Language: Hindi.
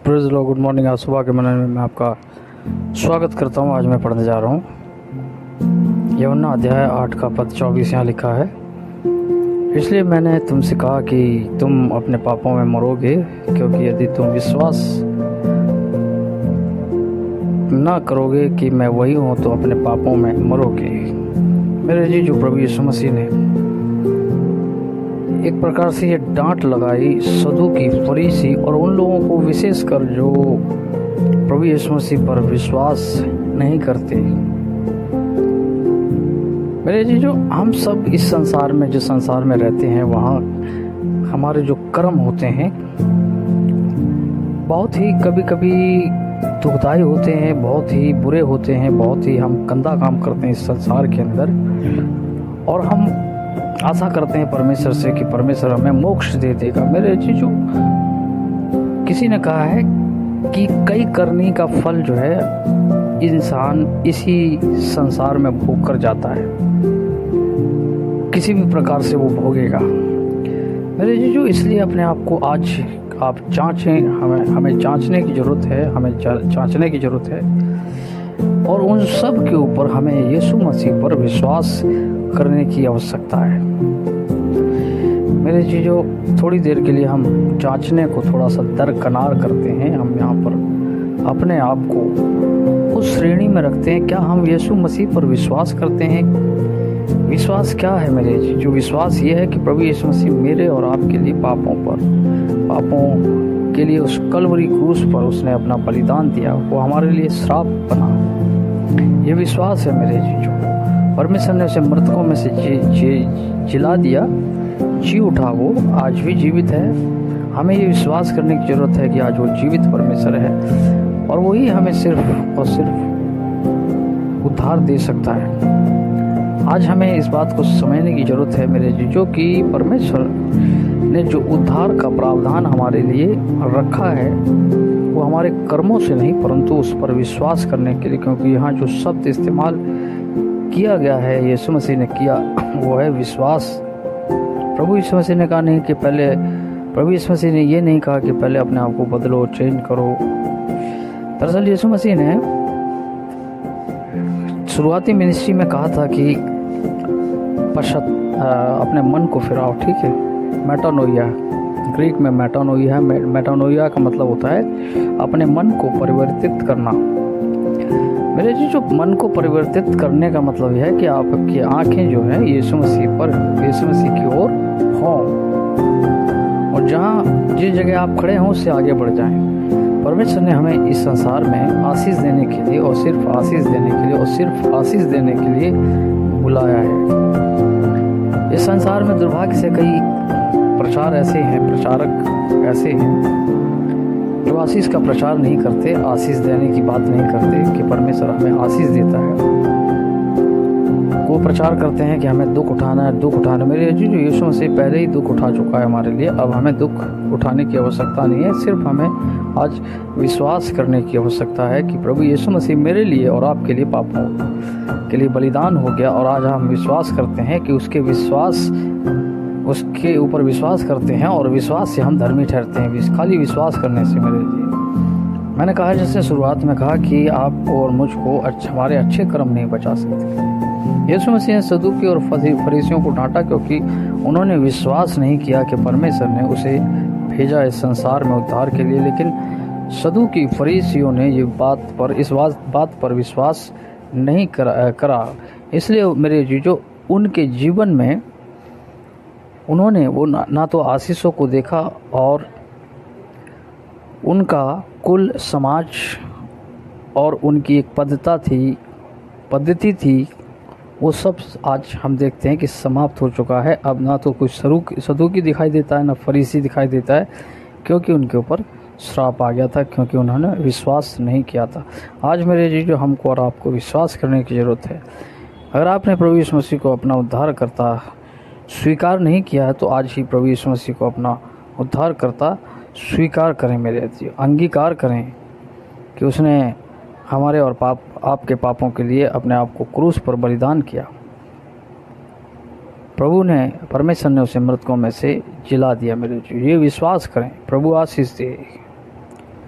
Praise the Lord. Good morning. आज सुबह के मनन में मैं आपका स्वागत करता हूँ। आज मैं पढ़ने जा रहा हूँ यूहन्ना अध्याय 8 का पद 24। यहाँ लिखा है, इसलिए मैंने तुमसे कहा कि तुम अपने पापों में मरोगे, क्योंकि यदि तुम विश्वास ना करोगे कि मैं वही हूँ तो अपने पापों में मरोगे। मेरे जी जो प्रभु यीशु मसीह ने एक प्रकार से ये डांट लगाई सदूकी, फरीसी और उन लोगों को, विशेषकर जो प्रभु यीशु मसीह पर विश्वास नहीं करते। मेरे जी जो हम सब इस संसार में, जिस संसार में रहते हैं, वहाँ हमारे जो कर्म होते हैं बहुत ही कभी कभी दुखदाई होते हैं, बहुत ही बुरे होते हैं, बहुत ही हम गंदा काम करते हैं इस संसार के अंदर, और हम आशा करते हैं परमेश्वर से कि परमेश्वर हमें मोक्ष दे देगा। मेरे चीज़ों, किसी ने कहा है कि कई करनी का फल जो है इंसान इसी संसार में भोग कर जाता है, किसी भी प्रकार से वो भोगेगा। मेरे चीज़ों, इसलिए अपने आप को आज आप जांचें। हमें जांचने की ज़रूरत है, हमें जांचने की ज़रूरत है, और उन सब के ऊपर हमें यीशु मसीह पर विश्वास करने की आवश्यकता है। मेरे चीज़ों, थोड़ी देर के लिए हम जांचने को थोड़ा सा दरकिनार करते हैं। हम यहाँ पर अपने आप को उस श्रेणी में रखते हैं, क्या हम यीशु मसीह पर विश्वास करते हैं? विश्वास क्या है मेरे चीज़ों? विश्वास ये है कि प्रभु यीशु मसीह मेरे और आपके लिए पापों के लिए उस कलवरी क्रूस पर उसने अपना बलिदान दिया, वो हमारे लिए श्राप बना। ये विश्वास है मेरे चीज़ों। परमेश्वर ने उसे मृतकों में से जिला दिया, जी उठा, वो आज भी जीवित है। हमें ये विश्वास करने की ज़रूरत है कि आज वो जीवित परमेश्वर है, और वही हमें सिर्फ और सिर्फ उद्धार दे सकता है। आज हमें इस बात को समझने की ज़रूरत है मेरे जो कि परमेश्वर ने जो उद्धार का प्रावधान हमारे लिए रखा है वो हमारे कर्मों से नहीं, परंतु उस पर विश्वास करने के लिए। क्योंकि यहाँ जो शब्द इस्तेमाल किया गया है, यीशु मसीह ने किया, वो है विश्वास। प्रभु यीशु मसीह ने कहा नहीं कि पहले, प्रभु यीशु मसीह ने ये नहीं कहा कि पहले अपने आप को बदलो, चेंज करो। दरअसल यीशु मसीह ने शुरुआती मिनिस्ट्री में कहा था कि अपने मन को फिराओ, ठीक है। मेटानोइया, ग्रीक में मेटानोइया है। मेटानोइया का मतलब होता है अपने मन को परिवर्तित करना। मेरे जी जो मन को परिवर्तित करने का मतलब यह है कि आपकी आंखें जो है यीशु मसीह की ओर हों, और जहाँ जिस जगह आप खड़े हों उससे आगे बढ़ जाएं। परमेश्वर ने हमें इस संसार में आशीष देने के लिए, और सिर्फ आशीष देने के लिए, और सिर्फ आशीष देने के लिए बुलाया है। इस संसार में दुर्भाग्य से कई प्रचारक ऐसे हैं जो आशीष का प्रचार नहीं करते, आशीष देने की बात नहीं करते कि परमेश्वर हमें आशीष देता है। वो प्रचार करते हैं कि हमें दुख उठाना है, दुख उठाना। मेरे जो यीशु मसीह पहले ही दुख उठा चुका है हमारे लिए, अब हमें दुख उठाने की आवश्यकता नहीं है। सिर्फ हमें आज विश्वास करने की आवश्यकता है कि प्रभु यीशु मसीह मेरे लिए और आपके लिए पापों के लिए बलिदान हो गया, और आज हम विश्वास करते हैं कि उसके ऊपर विश्वास करते हैं, और विश्वास से हम धर्मी ठहरते हैं। खाली विश्वास करने से मेरे लिए, मैंने कहा जैसे शुरुआत में कहा कि आप और मुझको हमारे अच्छे कर्म नहीं बचा सकते। यीशु मसीह ने सदूकी और फरीसियों को डांटा क्योंकि उन्होंने विश्वास नहीं किया कि परमेश्वर ने उसे भेजा इस संसार में उद्धार के लिए। लेकिन सदूकी फरीसियों ने इस बात पर विश्वास नहीं करा। इसलिए मेरे जीजो, उनके जीवन में उन्होंने वो ना तो आशीषों को देखा, और उनका कुल, समाज और उनकी एक पद्धति थी, वो सब आज हम देखते हैं कि समाप्त हो चुका है। अब ना तो कोई सदूकी दिखाई देता है, ना फरीसी दिखाई देता है, क्योंकि उनके ऊपर श्राप आ गया था, क्योंकि उन्होंने विश्वास नहीं किया था। आज मेरे जी जो हमको और आपको विश्वास करने की ज़रूरत है। अगर आपने प्रभु यीशु मसीह को अपना उद्धारकर्ता स्वीकार नहीं किया है, तो आज ही प्रभु यीशु मसीह को अपना उद्धारकर्ता स्वीकार करें मेरे जी, अंगीकार करें कि उसने हमारे और आपके पापों के लिए अपने आप को क्रूस पर बलिदान किया। परमेश्वर ने उसे मृतकों में से जिला दिया। मेरे ये विश्वास करें। प्रभु आशीष दे।